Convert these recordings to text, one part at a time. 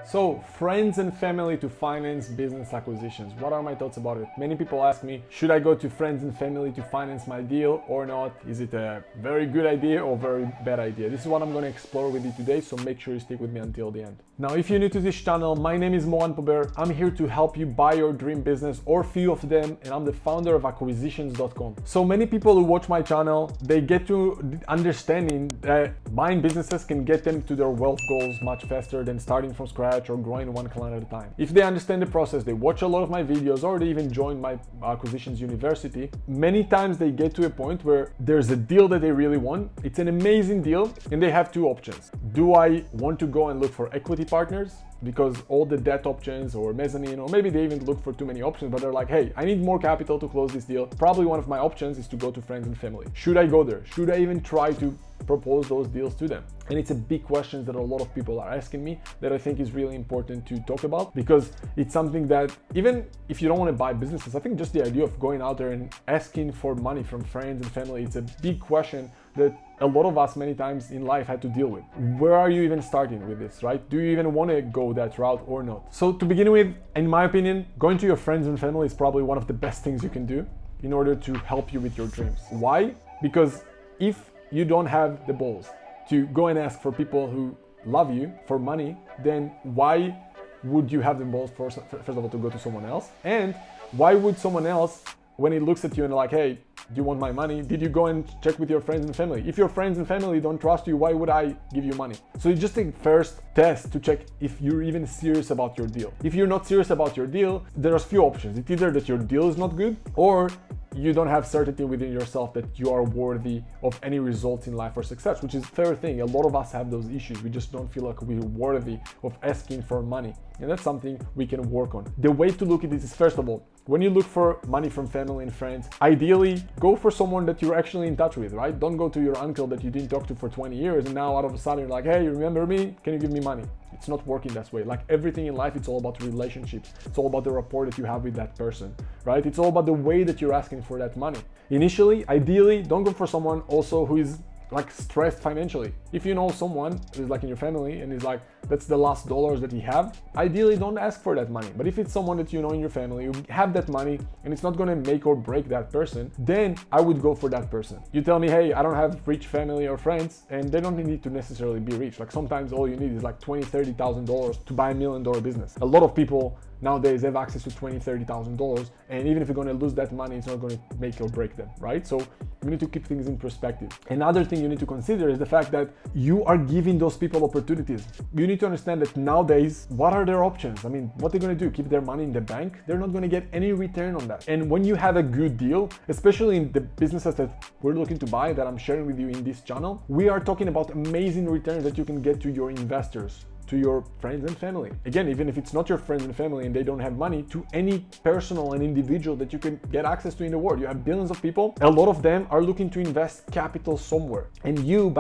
So, friends and family to finance business acquisitions. What are my thoughts about it? Many people ask me, should I go to friends and family to finance my deal or not? Is it a very good idea or very bad idea? This is what I'm going to explore with you today, so make sure you stick with me until the end. Now, if you're new to this channel, my name is Moran Pober. I'm here to help you buy your dream business or few of them, and I'm the founder of Acquisitions.com. So many people who watch my channel, they get to understanding that buying businesses can get them to their wealth goals much faster than starting from scratch or growing one client at a time. If they understand the process, they watch a lot of my videos, or they even join my Acquisitions University, many times they get to a point where there's a deal that they really want. It's an amazing deal, and they have two options. Do I want to go and look for equity partners? Because all the debt options or mezzanine, or maybe they even look for too many options, but they're like, hey, I need more capital to close this deal. Probably one of my options is to go to friends and family. Should I go there? Should I even try to propose those deals to them? And it's a big question that a lot of people are asking me that I think is really important to talk about, because it's something that even if you don't want to buy businesses, I think just the idea of going out there and asking for money from friends and family, it's a big question that a lot of us many times in life had to deal with. Where are you even starting with this, right? Do you even want to go that route or not? So to begin with, in my opinion, going to your friends and family is probably one of the best things you can do in order to help you with your dreams. Why? Because if you don't have the balls to go and ask for people who love you for money, then why would you have the balls first of all to go to someone else? And why would someone else, when he looks at you and like, hey, do you want my money? Did you go and check with your friends and family? If your friends and family don't trust you, why would I give you money? So you just take first test to check if you're even serious about your deal. If you're not serious about your deal, there's few options. It's either that your deal is not good, or you don't have certainty within yourself that you are worthy of any results in life or success, which is a fair thing. A lot of us have those issues. We just don't feel like we're worthy of asking for money. And that's something we can work on. The way to look at this is, first of all, when you look for money from family and friends, ideally go for someone that you're actually in touch with, right? Don't go to your uncle that you didn't talk to for 20 years and now out of a sudden you're like, hey, you remember me? Can you give me money? It's not working that way. Like everything in life, it's all about relationships. It's all about the rapport that you have with that person, right? It's all about the way that you're asking for that money. Initially, ideally, don't go for someone also who is like stressed financially. If you know someone who's like in your family and is like, that's the last dollars that he have, ideally don't ask for that money. But if it's someone that you know in your family, you have that money and it's not gonna make or break that person, then I would go for that person. You tell me, hey, I don't have rich family or friends, and they don't need to necessarily be rich. Like sometimes all you need is like $20,000, $30,000 to buy $1 million business. A lot of people nowadays have access to $20,000, $30,000, and even if you're going to lose that money, it's not going to make or break them, right? So you need to keep things in perspective. Another thing you need to consider is the fact that you are giving those people opportunities. You need to understand that nowadays, what are their options? I mean, what they're going to do? Keep their money in the bank? They're not going to get any return on that. And when you have a good deal, especially in the businesses that we're looking to buy, that I'm sharing with you in this channel, we are talking about amazing returns that you can get to your investors, to your friends and family. Again, even if it's not your friends and family and they don't have money, to any personal and individual that you can get access to in the world. You have billions of people. A lot of them are looking to invest capital somewhere. And you,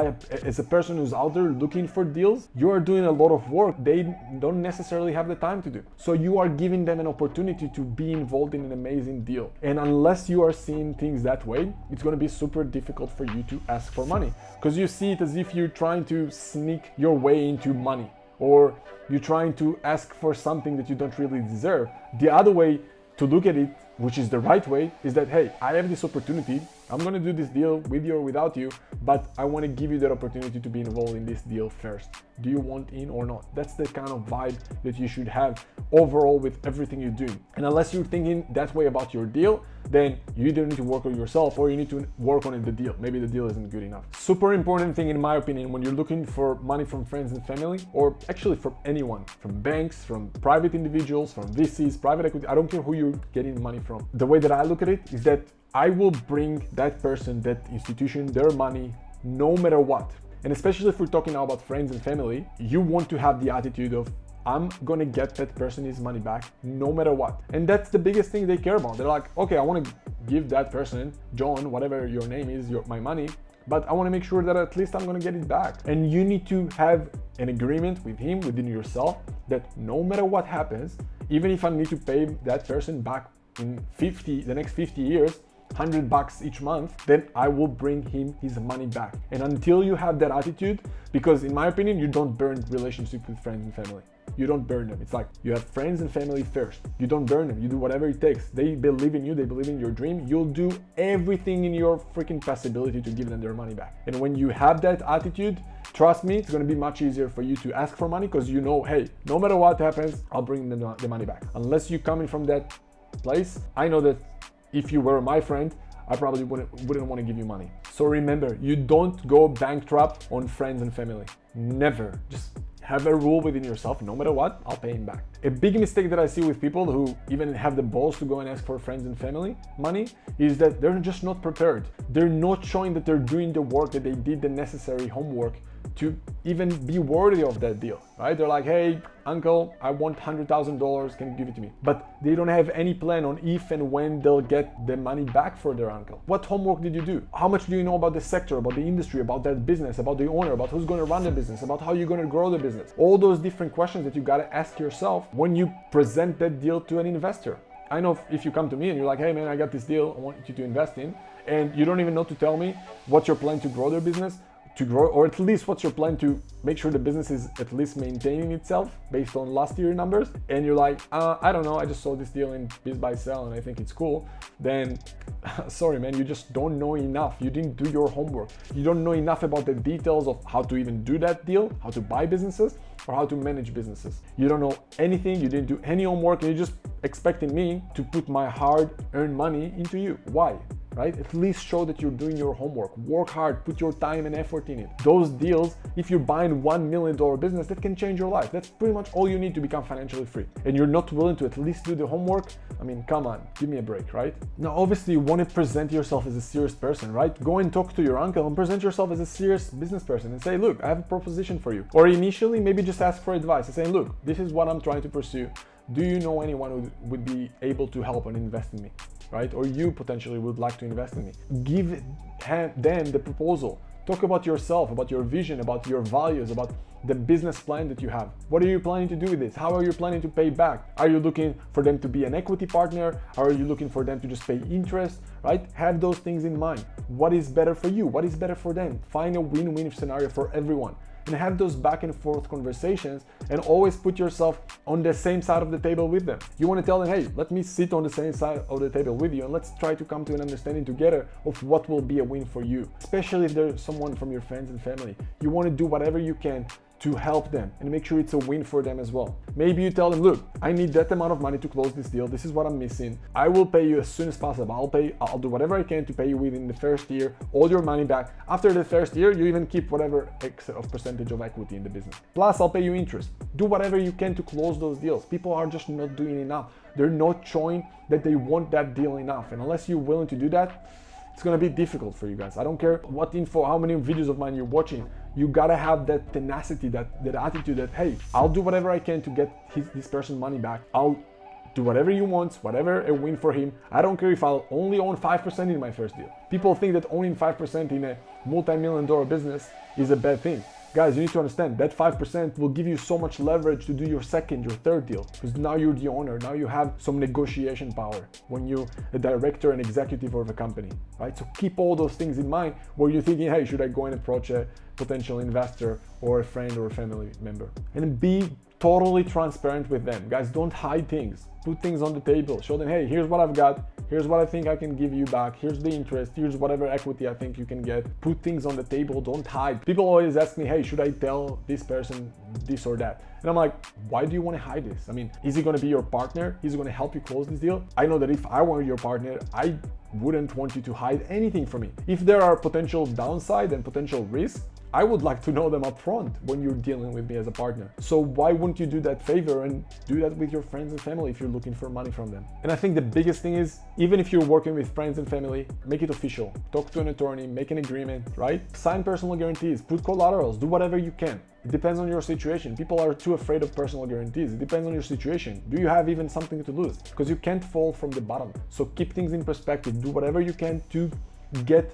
as a person who's out there looking for deals, you are doing a lot of work they don't necessarily have the time to do. So you are giving them an opportunity to be involved in an amazing deal. And unless you are seeing things that way, it's going to be super difficult for you to ask for money, because you see it as if you're trying to sneak your way into money, or you're trying to ask for something that you don't really deserve. The other way to look at it, which is the right way, is that, hey, I have this opportunity, I'm gonna do this deal with you or without you, but I wanna give you that opportunity to be involved in this deal first. Do you want in or not? That's the kind of vibe that you should have overall with everything you're doing. And unless you're thinking that way about your deal, then you either need to work on yourself or you need to work on the deal. Maybe the deal isn't good enough. Super important thing in my opinion, when you're looking for money from friends and family, or actually from anyone, from banks, from private individuals, from VCs, private equity, I don't care who you're getting money from. The way that I look at it is that I will bring that person, that institution, their money, no matter what. And especially if we're talking now about friends and family, you want to have the attitude of, I'm gonna get that person his money back no matter what. And that's the biggest thing they care about. They're like, okay, I wanna give that person, John, whatever your name is, my money, but I wanna make sure that at least I'm gonna get it back. And you need to have an agreement with him, within yourself, that no matter what happens, even if I need to pay that person back in the next 50 years, $100 each month, then I will bring him his money back. And until you have that attitude, because in my opinion, you don't burn relationships with friends and family. you don't burn them. It's like you have friends and family first. You don't burn them. You do whatever it takes. They believe in you. They believe in your dream. You'll do everything in your freaking possibility to give them their money back. And when you have that attitude, trust me, it's going to be much easier for you to ask for money, because you know, hey, no matter what happens, I'll bring the money back. Unless you're coming from that place, I know that if you were my friend, I probably wouldn't want to give you money. So remember, you don't go bankrupt on friends and family. Never. Just have a rule within yourself. No matter what, I'll pay him back. A big mistake that I see with people who even have the balls to go and ask for friends and family money is that they're just not prepared. They're not showing that they're doing the work, that they did the necessary homework to even be worthy of that deal, right? They're like, hey, uncle, I want $100,000, can you give it to me? But they don't have any plan on if and when they'll get the money back for their uncle. What homework did you do? How much do you know about the sector, about the industry, about that business, about the owner, about who's gonna run the business, about how you're gonna grow the business? All those different questions that you gotta ask yourself when you present that deal to an investor. I know if you come to me and you're like, hey man, I got this deal I want you to invest in, and you don't even know to tell me what's your plan to grow their business, to grow, or at least what's your plan to make sure the business is at least maintaining itself based on last year numbers, and you're like, I don't know, I just saw this deal in Biz Buy Sell and I think it's cool, then sorry man, you just don't know enough. You didn't do your homework. You don't know enough about the details of how to even do that deal, how to buy businesses, or how to manage businesses. You don't know anything, you didn't do any homework, and you're just expecting me to put my hard-earned money into you. Why? Right? At least show that you're doing your homework. Work hard, put your time and effort in it. Those deals, if you're buying $1 million business, that can change your life. That's pretty much all you need to become financially free. And you're not willing to at least do the homework? I mean, come on, give me a break, right? Now, obviously, you want to present yourself as a serious person, right? Go and talk to your uncle and present yourself as a serious business person and say, look, I have a proposition for you. Or initially, maybe just ask for advice and say, look, this is what I'm trying to pursue. Do you know anyone who would be able to help and invest in me? Right? Or you potentially would like to invest in me. Give them the proposal. Talk about yourself, about your vision, about your values, about the business plan that you have. What are you planning to do with this? How are you planning to pay back? Are you looking for them to be an equity partner? Are you looking for them to just pay interest, right? Have those things in mind. What is better for you? What is better for them? Find a win-win scenario for everyone. And have those back and forth conversations, and always put yourself on the same side of the table with them. You want to tell them, hey, let me sit on the same side of the table with you, and let's try to come to an understanding together of what will be a win for you. Especially if there's someone from your friends and family. You want to do whatever you can to help them and make sure it's a win for them as well. Maybe you tell them, look, I need that amount of money to close this deal. This is what I'm missing. I will pay you as soon as possible. I'll do whatever I can to pay you within the first year, all your money back. After the first year, you even keep whatever X of percentage of equity in the business. Plus, I'll pay you interest. Do whatever you can to close those deals. People are just not doing enough. They're not showing that they want that deal enough. And unless you're willing to do that, it's gonna be difficult for you guys. I don't care what info, how many videos of mine you're watching. You gotta have that tenacity, that attitude that, hey, I'll do whatever I can to get this person's money back. I'll do whatever you want, whatever a win for him. I don't care if I'll only own 5% in my first deal. People think that owning 5% in a multi-million-dollar business is a bad thing. Guys, you need to understand that 5% will give you so much leverage to do your second, your third deal, because now you're the owner. Now you have some negotiation power when you're a director and executive of a company, right? So keep all those things in mind where you're thinking, hey, should I go and approach a potential investor or a friend or a family member? And be totally transparent with them. Guys, don't hide things. Put things on the table. Show them, hey, here's what I've got. Here's what I think I can give you back. Here's the interest. Here's whatever equity I think you can get. Put things on the table. Don't hide. People always ask me, hey, should I tell this person this or that? And I'm like, why do you want to hide this? I mean, is he going to be your partner? Is he going to help you close this deal? I know that if I were your partner, I wouldn't want you to hide anything from me. If there are potential downside and potential risks, I would like to know them up front when you're dealing with me as a partner. So why wouldn't you do that favor and do that with your friends and family if you're looking for money from them? And I think the biggest thing is, even if you're working with friends and family, make it official. Talk to an attorney, make an agreement, right? Sign personal guarantees, put collaterals, do whatever you can. It depends on your situation. People are too afraid of personal guarantees. It depends on your situation. Do you have even something to lose? Because you can't fall from the bottom. So keep things in perspective. Do whatever you can to get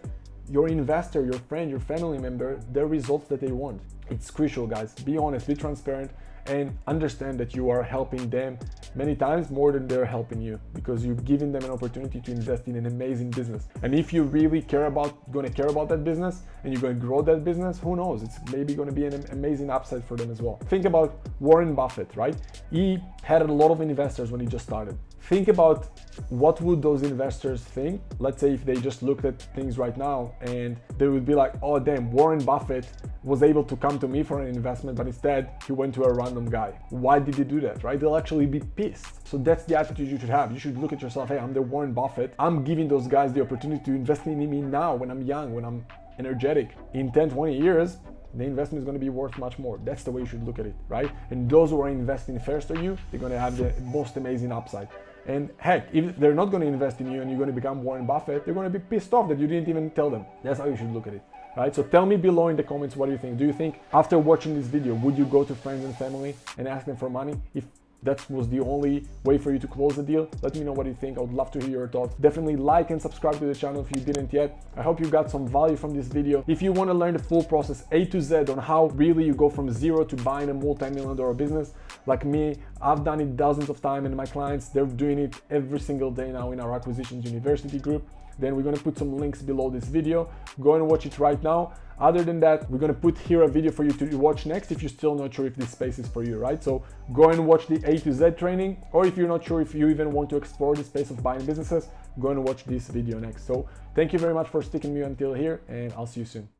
your investor, your friend, your family member, the results that they want. It's crucial, guys. Be honest, be transparent, and understand that you are helping them many times more than they're helping you, because you're giving them an opportunity to invest in an amazing business. And if you really care about that business and you're going to grow that business, who knows, it's maybe going to be an amazing upside for them as well. Think about Warren Buffett, right? He had a lot of investors when he just started. Think about what would those investors think, let's say if they just looked at things right now and they would be like, oh damn, Warren Buffett was able to come to me for an investment, but instead he went to a random guy. Why did he do that, right? They'll actually be pissed. So that's the attitude you should have. You should look at yourself, hey, I'm the Warren Buffett. I'm giving those guys the opportunity to invest in me now when I'm young, when I'm energetic. In 10, 20 years, the investment is going to be worth much more. That's the way you should look at it, right? And those who are investing first of you, they're going to have the most amazing upside. And heck, if they're not going to invest in you and you're going to become Warren Buffett, they're going to be pissed off that you didn't even tell them. That's how you should look at it, right? So tell me below in the comments, what do you think? Do you think after watching this video, would you go to friends and family and ask them for money? If that was the only way for you to close the deal, let me know what you think. I would love to hear your thoughts. Definitely like and subscribe to the channel if you didn't yet. I hope you got some value from this video. If you want to learn the full process A to Z on how really you go from zero to buying a multi-million-dollar business, like me, I've done it dozens of times, and my clients, they're doing it every single day now in our Acquisitions University group. Then we're going to put some links below this video. Go and watch it right now. Other than that, we're going to put here a video for you to watch next if you're still not sure if this space is for you, right? So go and watch the A to Z training, or if you're not sure if you even want to explore the space of buying businesses, go and watch this video next. So thank you very much for sticking with me until here, and I'll see you soon.